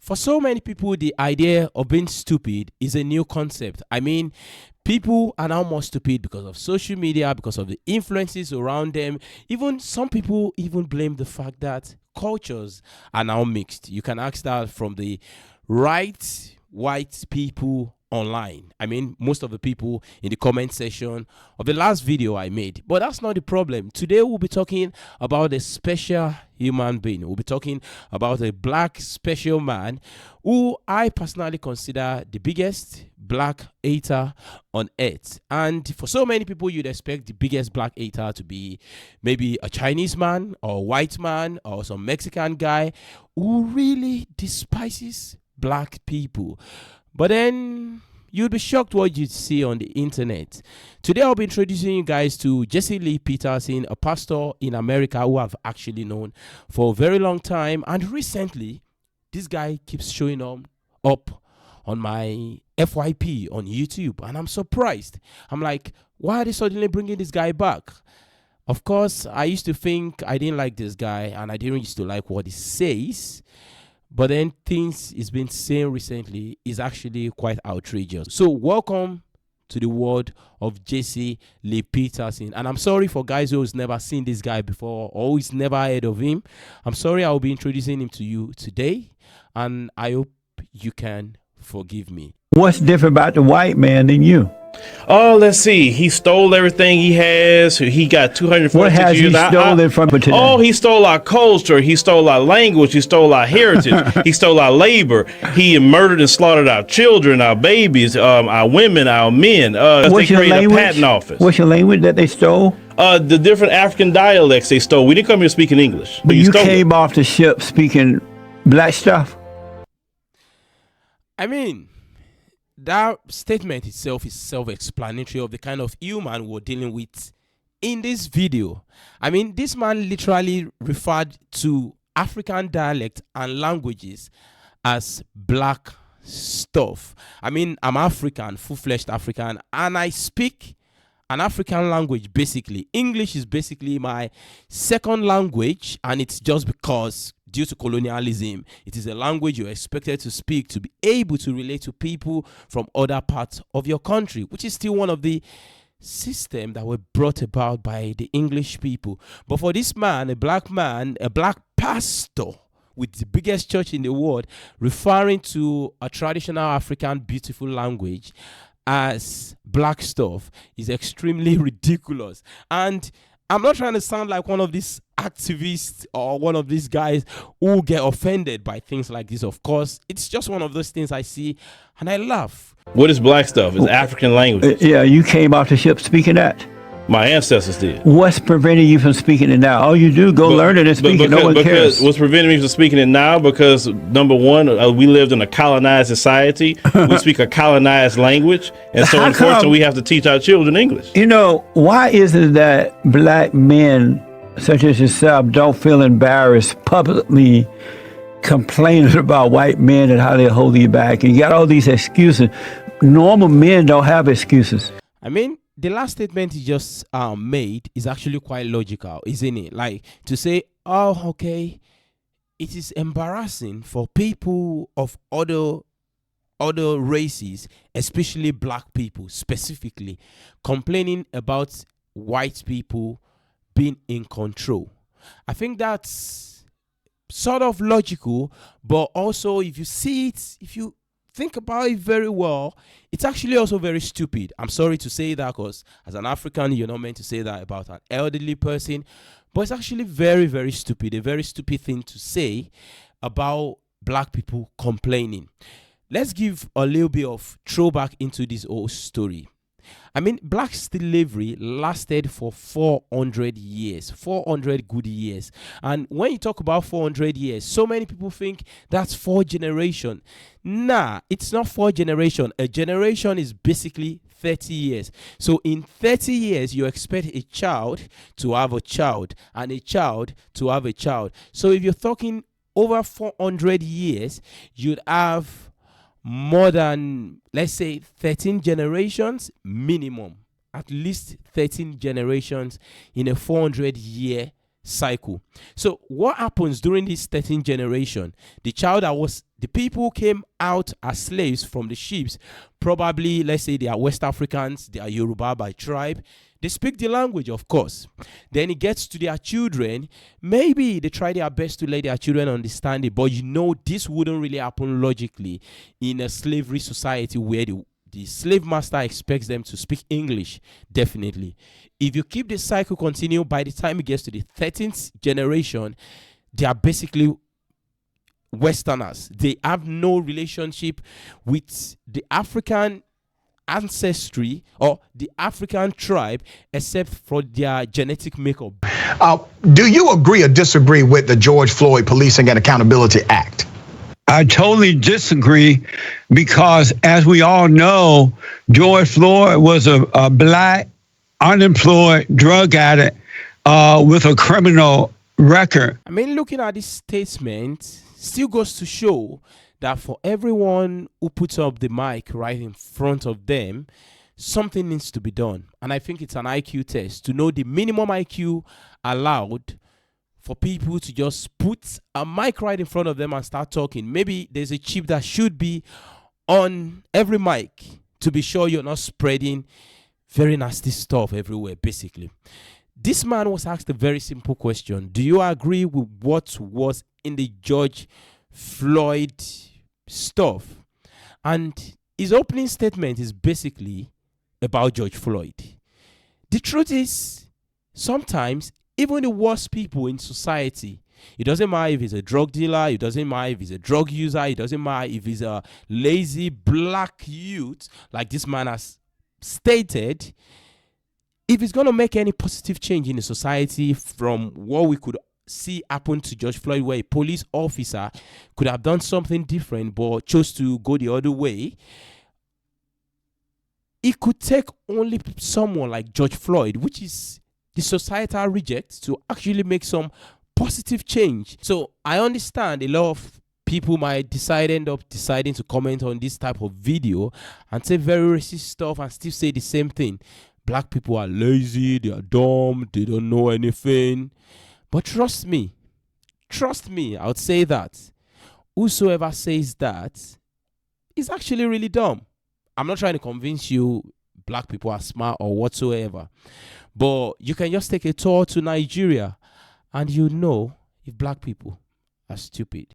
For so many people, the idea of being stupid is a new concept. I mean, people are now more stupid because of social media, because of the influences around them. Even some people even blame the fact that cultures are now mixed. You can ask that from the right white people online. I mean, most of the people in the comment section of the last video I made. But that's not the problem. Today we'll be talking about a special human being. We'll be talking about a black special man who I personally consider the biggest black hater on earth. And for so many people, you'd expect the biggest black hater to be maybe a Chinese man or a white man or some Mexican guy who really despises black people. But then you'll be shocked what you see on the internet. Today I'll be introducing you guys to Jesse Lee Peterson, a pastor in America who I've actually known for a very long time. And recently, this guy keeps showing up on my FYP on YouTube. And I'm surprised. I'm like, why are they suddenly bringing this guy back? Of course, I used to think I didn't like this guy and I didn't used to like what he says. But then things he's been saying recently is actually quite outrageous. So welcome to the world of Jesse Lee Peterson. And I'm sorry for guys who's never seen this guy before or who's never heard of him. I'm sorry I'll be introducing him to you today. And I hope you can forgive me. What's different about the white man than you? Oh, let's see. He stole everything he has. He got 246 What has years. he stolen from today? Oh, he stole our culture. He stole our language. He stole our heritage. He stole our labor. He murdered and slaughtered our children, our babies, our women, our men. What's they your created language? a patent office. What's your language that they stole? The different African dialects they stole. We didn't come here speaking English. But you stole came off the ship speaking black stuff. I mean, that statement itself is self-explanatory of the kind of human we're dealing with in this video. I mean, this man literally referred to African dialect and languages as black stuff. I mean, I'm African, full-fledged African, and I speak an African language basically. English is basically my second language, and it's just because due to colonialism, it is a language you're expected to speak to be able to relate to people from other parts of your country, which is still one of the systems that were brought about by the English people. But for this man, a black pastor with the biggest church in the world, referring to a traditional African beautiful language as black stuff is extremely ridiculous. And I'm not trying to sound like one of these activists or one of these guys who get offended by things like this. Of course, it's just one of those things I see and I laugh. What is black stuff? It's African language. Yeah, you came off the ship speaking that. My ancestors did. What's preventing you from speaking it now? All you do, learn it and speak it. No one cares. What's preventing me from speaking it now? Because number one, we lived in a colonized society. We speak a colonized language. And so unfortunately, we have to teach our children English. You know, why is it that black men such as yourself don't feel embarrassed publicly complaining about white men and how they hold you back? And you got all these excuses. Normal men don't have excuses. I mean, the last statement he just made is actually quite logical, isn't it? Like to say, oh, okay, it is embarrassing for people of other races, especially black people specifically, complaining about white people being in control. I think that's sort of logical, but also if you see it, if you think about it very well, it's actually also very stupid. I'm sorry to say that because as an African, you're not meant to say that about an elderly person, but it's actually very, very stupid. A very stupid thing to say about black people complaining. Let's give a little bit of throwback into this whole story. I mean, black slavery lasted for 400 years, 400 good years. And when you talk about 400 years, so many people think that's 4 generations. Nah, it's not 4 generations. A generation is basically 30 years. So in 30 years, you expect a child to have a child and a child to have a child. So if you're talking over 400 years, you'd have more than, let's say, 13 generations minimum, at least 13 generations in a 400-year cycle. So what happens during this 13th generation? The The people came out as slaves from the ships. Probably, let's say they are West Africans, they are Yoruba by tribe. They speak the language, of course. Then it gets to their children. Maybe they try their best to let their children understand it, but this wouldn't really happen logically in a slavery society where the slave master expects them to speak English. Definitely. If you keep the cycle continue, by the time it gets to the 13th generation, they are basically Westerners. They have no relationship with the African ancestry or the African tribe except for their genetic makeup. Do you agree or disagree with the George Floyd Policing and Accountability Act? I totally disagree because, as we all know, George Floyd was a black, unemployed drug addict with a criminal record. I mean, looking at this statement still goes to show that for everyone who puts up the mic right in front of them, something needs to be done. And I think it's an IQ test to know the minimum IQ allowed for people to just put a mic right in front of them and start talking. Maybe there's a chip that should be on every mic to be sure you're not spreading very nasty stuff everywhere, basically. This man was asked a very simple question. Do you agree with what was in the George Floyd stuff? And his opening statement is basically about George Floyd. The truth is, sometimes even the worst people in society, it doesn't matter if he's a drug dealer, it doesn't matter if he's a drug user, it doesn't matter if he's a lazy black youth, like this man has stated, if he's going to make any positive change in the society from what we could see happen to George Floyd, where a police officer could have done something different but chose to go the other way, it could take only someone like George Floyd, which is the societal reject, to actually make some positive change. So I understand a lot of people might end up deciding to comment on this type of video and say very racist stuff and still say the same thing. Black people are lazy, they are dumb, they don't know anything. But trust me, I would say that whosoever says that is actually really dumb. I'm not trying to convince you black people are smart or whatsoever. But you can just take a tour to Nigeria and you know if black people are stupid.